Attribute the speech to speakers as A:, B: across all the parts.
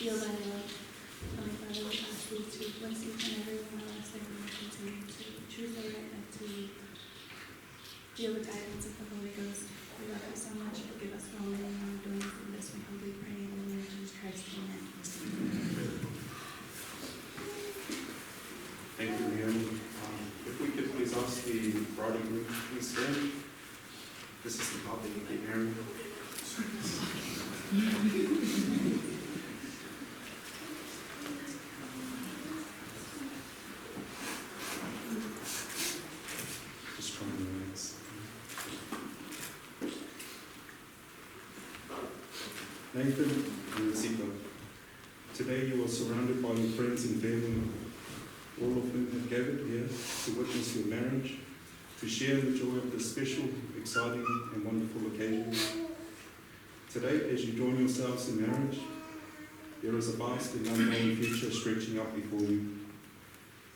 A: feel that love. Father, we ask you to bless each and every one of us that we will continue to choose the right and to feel the guidance of the Holy Ghost. We love you so much. Forgive us for all many wrongdoings. In this we humbly pray in the name of Jesus Christ. Amen.
B: Thank you, Leonie. If we could please ask the bride and groom to please stand. This is the part that you get married. Just trying to relax. Nathan and Zico, today you are surrounded by your friends and family, all of whom have gathered here to witness your marriage, to share the joy of this special, exciting and wonderful occasion. Today, as you join yourselves in marriage, there is a vast and unknown future stretching up before you.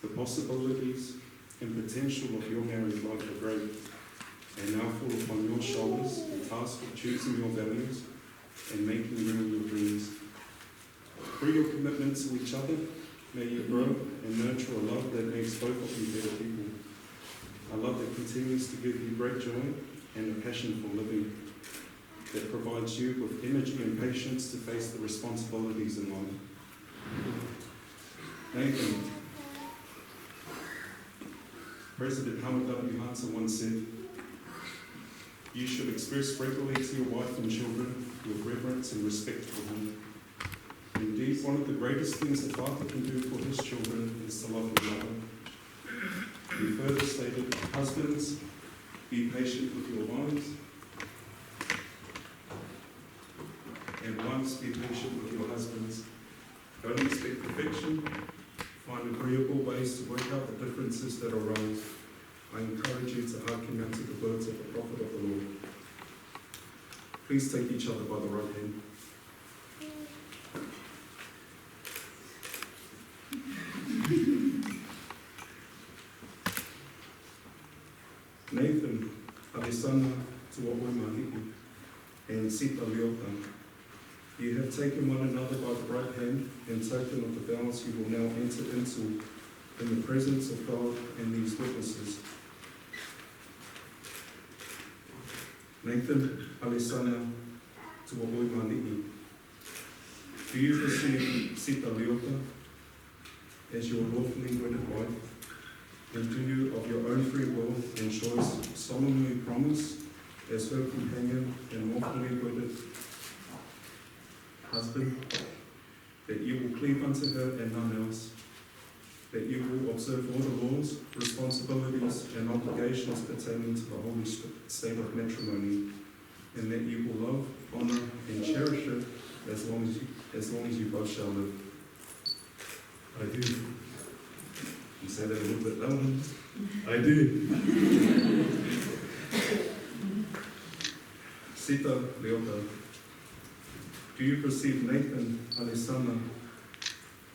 B: The possibilities and potential of your married life are great, and now fall upon your shoulders the task of choosing your values and making real your dreams. Through your commitment to each other, may you grow and nurture a love that makes both of you better people. A love that continues to give you great joy and a passion for living, that provides you with energy and patience to face the responsibilities in life. Nathan, President Howard W. Hunter once said, "You should express regularly to your wife and children your reverence and respect for them." Indeed, one of the greatest things a father can do for his children is to love his mother. He further stated, "Husbands, be patient with your wives, and wives, be patient with your husbands. Don't expect perfection. Find agreeable ways to work out the differences that arise. I encourage you to hearken unto the words of the prophet of the Lord." Please take each other by the right hand. Nathan, Alessandra Tuo'o Mahiki, and Sita Leota, you have taken one another by the right hand in token of the vows you will now enter into in the presence of God and these witnesses. Nathan, Alessandra Tuo'o Mahiki, do you receive Sita Leota as your lawfully wedded wife? And do you, of your own free will and choice, solemnly promise, as her companion and lawfully wedded husband, that you will cleave unto her and none else, that you will observe all the laws, responsibilities, and obligations pertaining to the holy state of matrimony, and that you will love, honor, and cherish it as long as you both shall live? I do. You say that a little bit louder. I do. Sita Leota, do you perceive Nathan Alessandra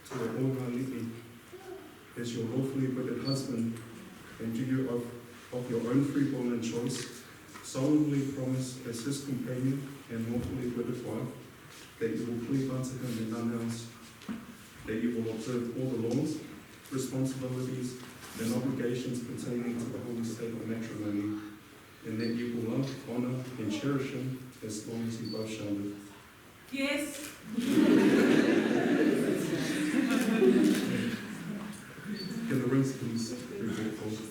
B: Tuo'o Mahiki as your lawfully wedded husband, and do you, of your own free will and choice, solemnly promise as his companion and lawfully wedded wife, that you will cleave unto him and none else, that you will observe all the laws, responsibilities, and obligations pertaining to the holy state of matrimony, and that you will love, honor, and cherish him as long as you both shall live?
C: Yes.
B: Can the rings please report forward?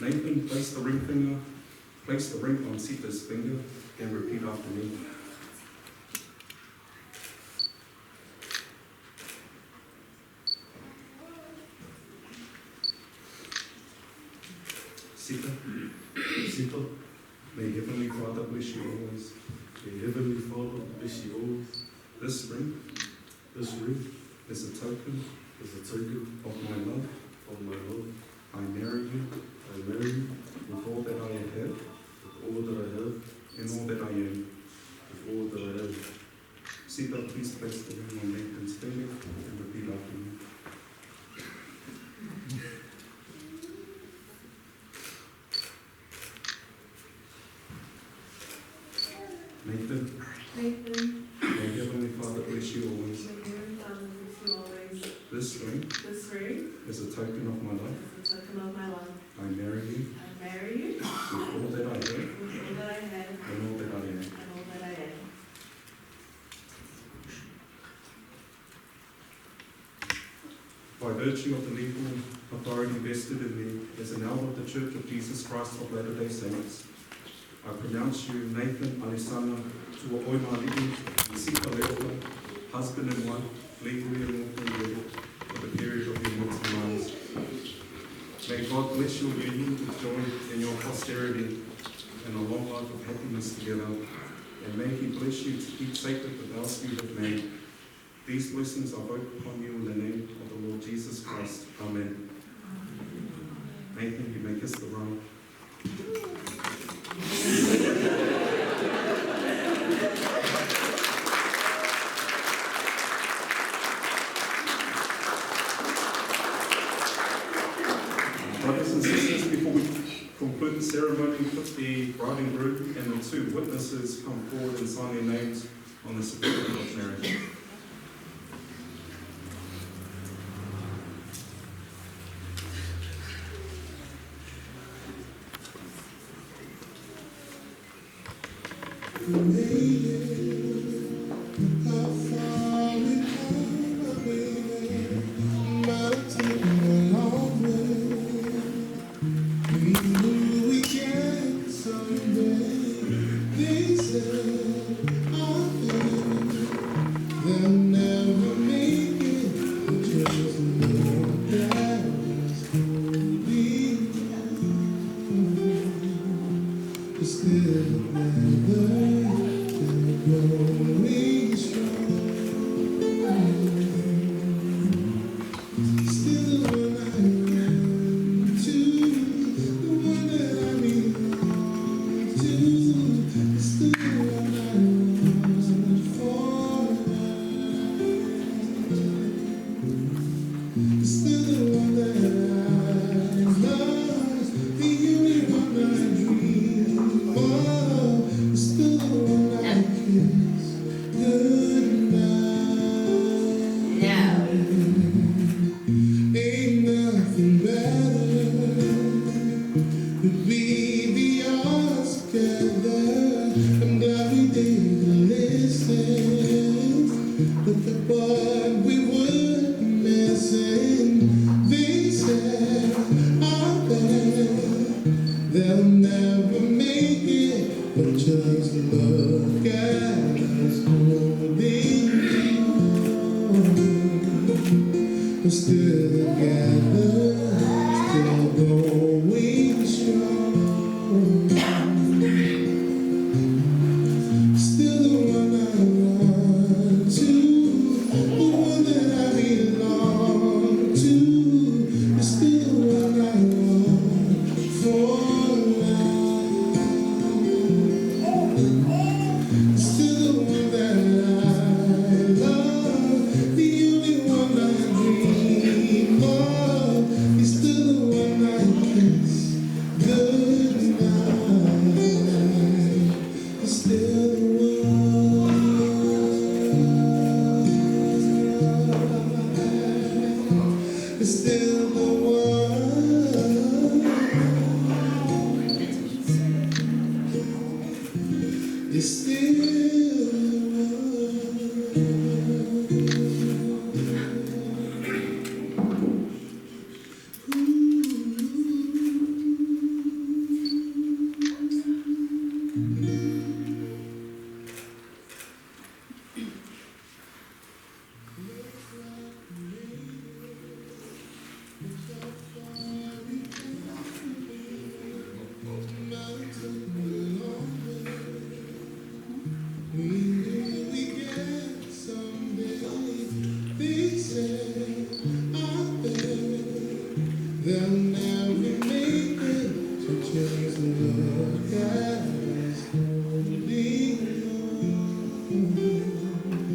B: Nathan, place the ring on Sita's finger and repeat after me. Sita, may Heavenly Father bless you always.
D: May Heavenly Father bless you always.
B: This ring is a token of my love. I marry you with all that I have, and all that I am. Sita, please place the ring on Nathan's finger and repeat after me. as a token of my life,
C: as a token of my life.
B: I marry you
C: I marry you
B: with all that I have
C: with all that I have
B: and all that I am.
C: and all that I am.
B: By virtue of the legal authority vested in me as an elder of the Church of Jesus Christ of Latter-day Saints, I pronounce you Nathan Alisana Tuaoimali'i Isika Leola, husband and wife, legally and lawfully wedded for the period of your mortal lives. May God bless your union with joy and your posterity and a long life of happiness together, and may He bless you to keep sacred the vows you have made. These blessings I vote upon you in the name of the Lord Jesus Christ. Amen. Nathan, you may kiss the ring. Brothers and sisters, before we conclude the ceremony, put the bride and groom and the two witnesses come forward and sign their names on the certificate of marriage.
E: Still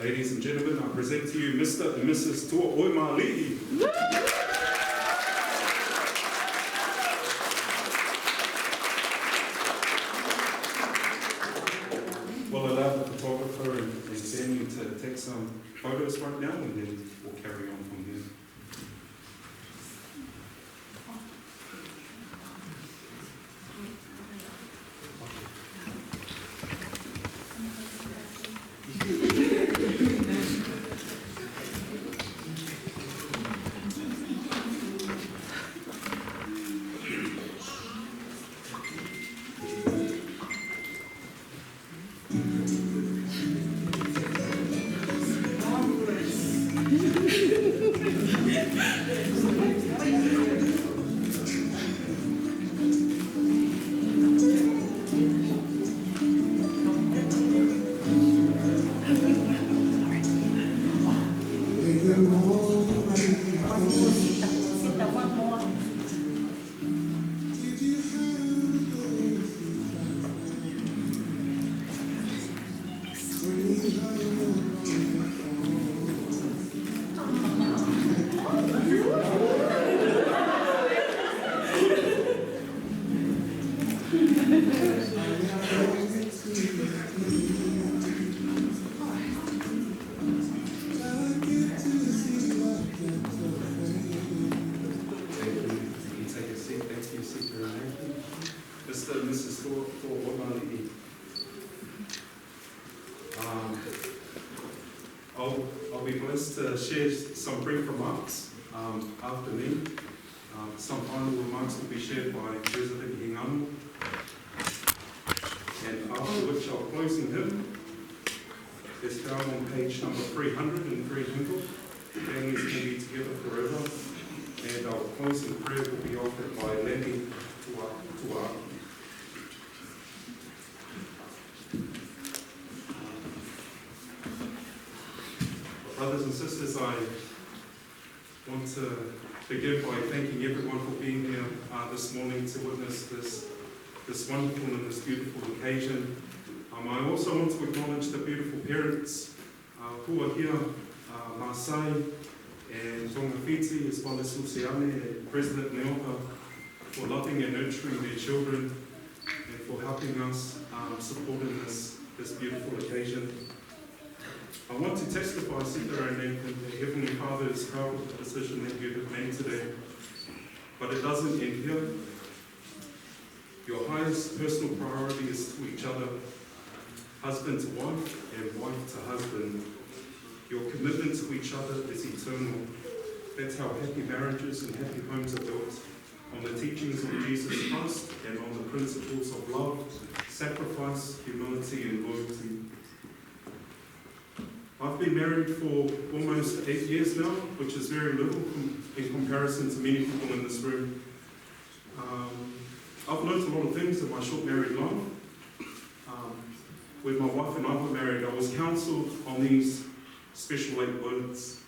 B: Ladies and gentlemen, I present to you Mr. and Mrs. Tua Oimali'i. We'll allow the photographer and Sammy to take some photos right now, and then we'll carry on from there. Mr. and Mrs. Tua Oimali'i. I'll be blessed to share some brief remarks after me. Some final remarks will be shared by President Hinganu, and after which our closing hymn is found on page number 300 in Free Hymnal, Families Can Be Together Forever, and our closing prayer will be offered by Lenny Tua. Brothers and sisters, I want to begin by thanking everyone for being here this morning to witness this wonderful and this beautiful occasion. I also want to acknowledge the beautiful parents who are here, Masai and Tongafiti, as well as Luciane and President Neopa, for loving and nurturing their children and for helping us supporting this beautiful occasion. I want to testify, Sita and Nathan, that Heavenly Father is proud of the decision that you have made today. But it doesn't end here. Your highest personal priority is to each other, husband to wife and wife to husband. Your commitment to each other is eternal. That's how happy marriages and happy homes are built, on the teachings of Jesus Christ and on the principles of love, sacrifice, humility and loyalty. I've been married for almost 8 years now, which is very little in comparison to many people in this room. I've learned a lot of things in my short married life. When my wife and I were married, I was counselled on these special 8 words.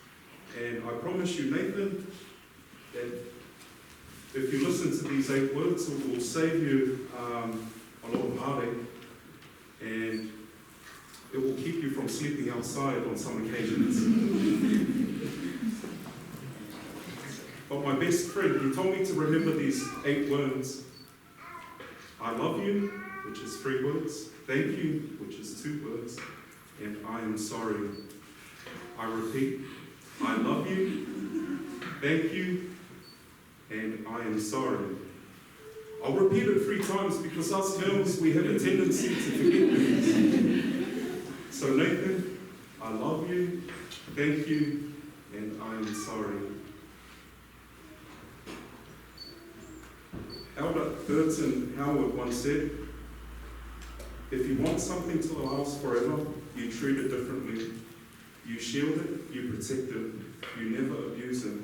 B: And I promise you, Nathan, that if you listen to these 8 words, it will save you a lot of heartache, and it will keep you from sleeping outside on some occasions. But my best friend, he told me to remember these 8 words. I love you, which is 3 words. Thank you, which is 2 words. And I am sorry. I repeat, I love you, thank you, and I am sorry. I'll repeat it 3 times because us males, we have a tendency to forget things. So Nathan, I love you, thank you, and I am sorry. Albert Burton Howard once said, if you want something to last forever, you treat it differently. You shield it, you protect it, you never abuse it.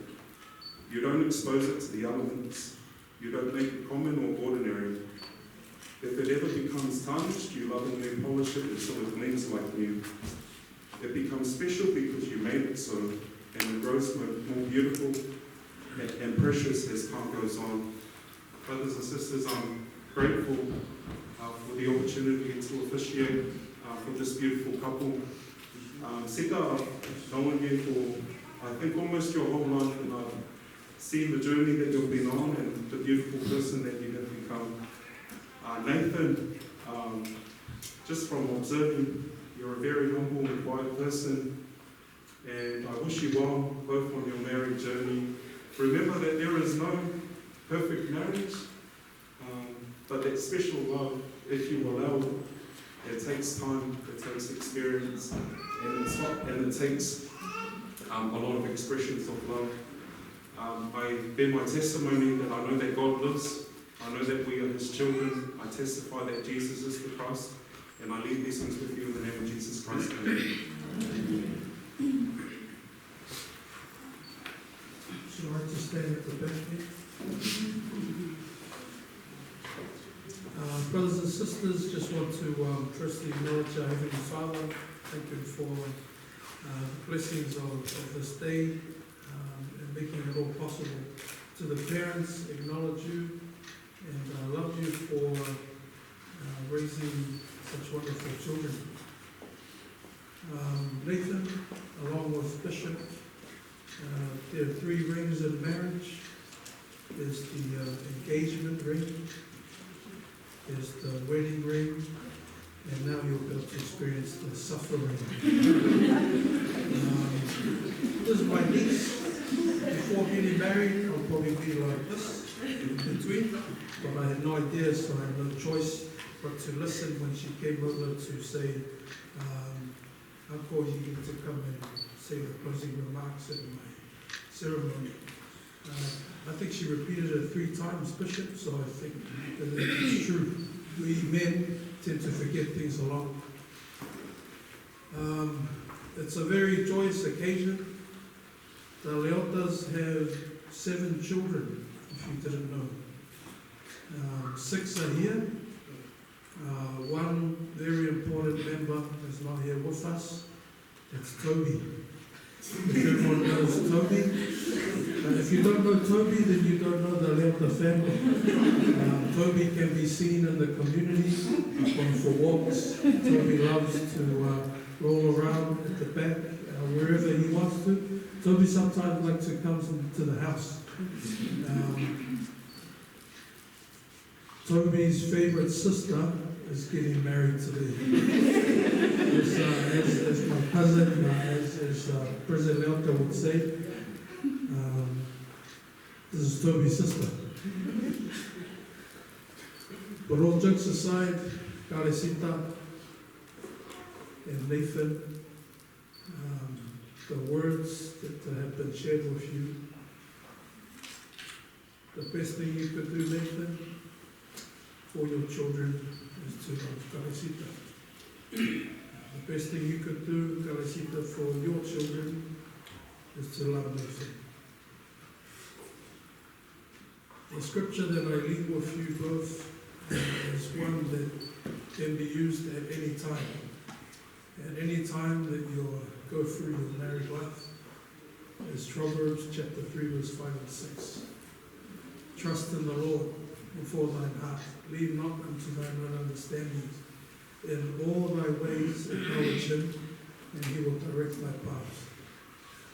B: You don't expose it to the elements. You don't make it common or ordinary. If it ever becomes tarnished, you lovingly polish it until it gleams like new. It becomes special because you made it so, and it grows more beautiful and precious as time goes on. Brothers and sisters, I'm grateful for the opportunity to officiate for this beautiful couple. Sika, I've known you for, I think, almost your whole life, and I've seen the journey that you've been on and the beautiful person that you have become. Nathan, just from observing, you're a very humble and quiet person, and I wish you well, both on your married journey. Remember that there is no perfect marriage, but that special love, if you allow it, it takes time, it takes experience, and it takes a lot of expressions of love. I bear my testimony that I know that God lives. I know that we are His children. I testify that Jesus is the Christ, and I leave these things with you in the name of Jesus Christ. Amen.
E: Should I just stand at the back here? Brothers and sisters, just want to firstly acknowledge our Heavenly Father. Thank Him for the blessings of this day and making it all possible. To the parents, acknowledge you and love you for raising such wonderful children. Nathan, along with Bishop, there are 3 rings in marriage. There's the engagement ring, there's the wedding ring, and now you're about to experience the suffering. This is my niece. Before getting married, I'll probably be like this in between, but I had no idea, so I had no choice but to listen when she came over to say, Uncle, you need to come and say the closing remarks at my ceremony. I think she repeated it 3 times, Bishop, so I think that it's true. We men tend to forget things a lot. It's a very joyous occasion. The Leotas have 7 children, if you didn't know. 6 are here. One very important member is not here with us. It's Toby. If everyone knows Toby, if you don't know Toby, then you don't know the Leota family. Toby can be seen in the community, going for walks. Toby loves to roll around at the back, wherever he wants to. Toby sometimes likes to come to the house. Toby's favorite sister is getting married today. As my cousin, as President Leota would say, this is Toby's sister. But all jokes aside, Karesita and Nathan, the words that have been shared with you, the best thing you could do, Nathan, for your children is to love Karesita. The best thing you could do, Karesita, for your children is to love Nathan. The scripture that I leave with you both is one that can be used at any time. At any time that you go through your married life is Proverbs chapter 3, verse 5 and 6. Trust in the Lord before thine heart. Lean not unto thine own understanding. In all thy ways acknowledge him, and he will direct thy paths.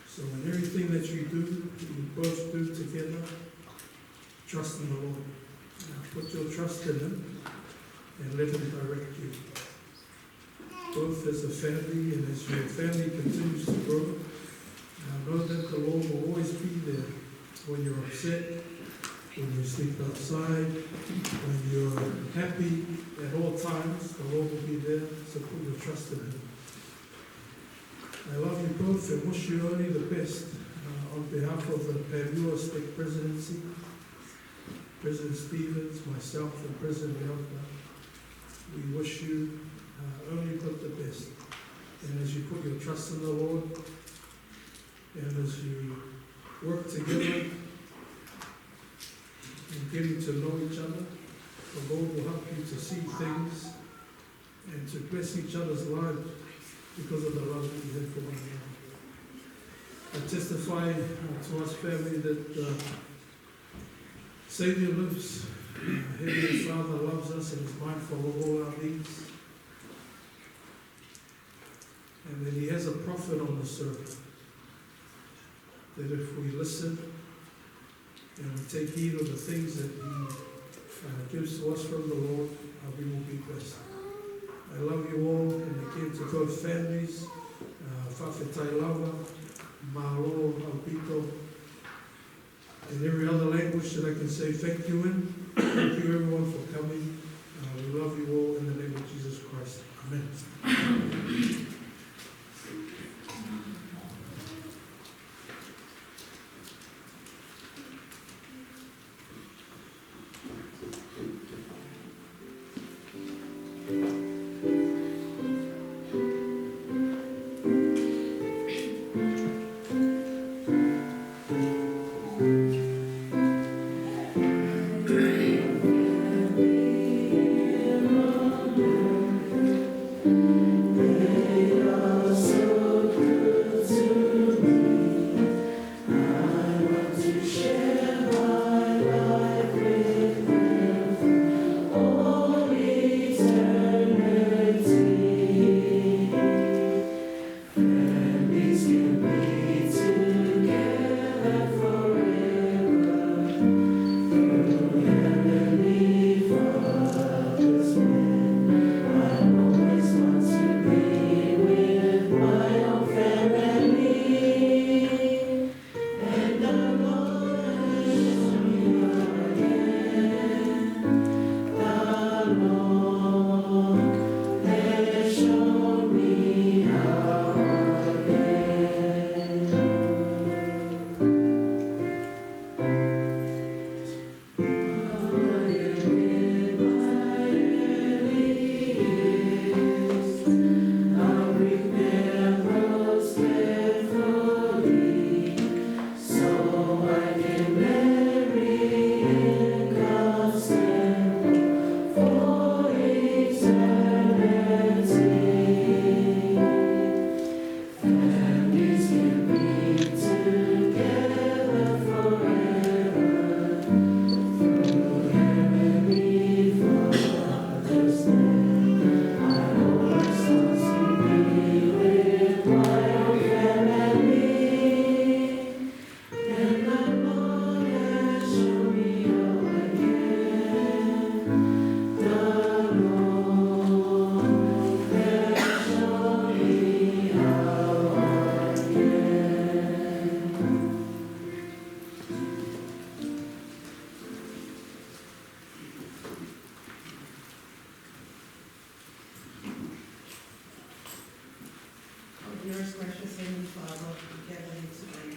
E: So in everything that you do, you both do together, trust in the Lord. Now put your trust in him and let him direct you. Both as a family and as your family continues to grow, know that the Lord will always be there when you're upset, when you sleep outside, when you're happy, at all times, the Lord will be there, so put your trust in him. I love you both and wish you only the best. On behalf of the Pamua State Presidency, President Stevens, myself, and President Leota, we wish you only but the best. And as you put your trust in the Lord, and as you work together in getting to know each other, the Lord will help you to see things and to bless each other's lives because of the love that you have for one another. I testify to us family that Savior lives. Heavenly Father loves us and is mindful of all our needs. And then he has a prophet on the circle. That if we listen and we take heed of the things that he gives to us from the Lord, we will be blessed. I love you all, and again to both families, Whawhetai Lawa, Mahalo, Alpito, and every other language that I can say thank you in. Thank you everyone for coming. We love you all in the name of Jesus Christ. Amen.
C: Dearest gracious Heavenly Father, we gather here today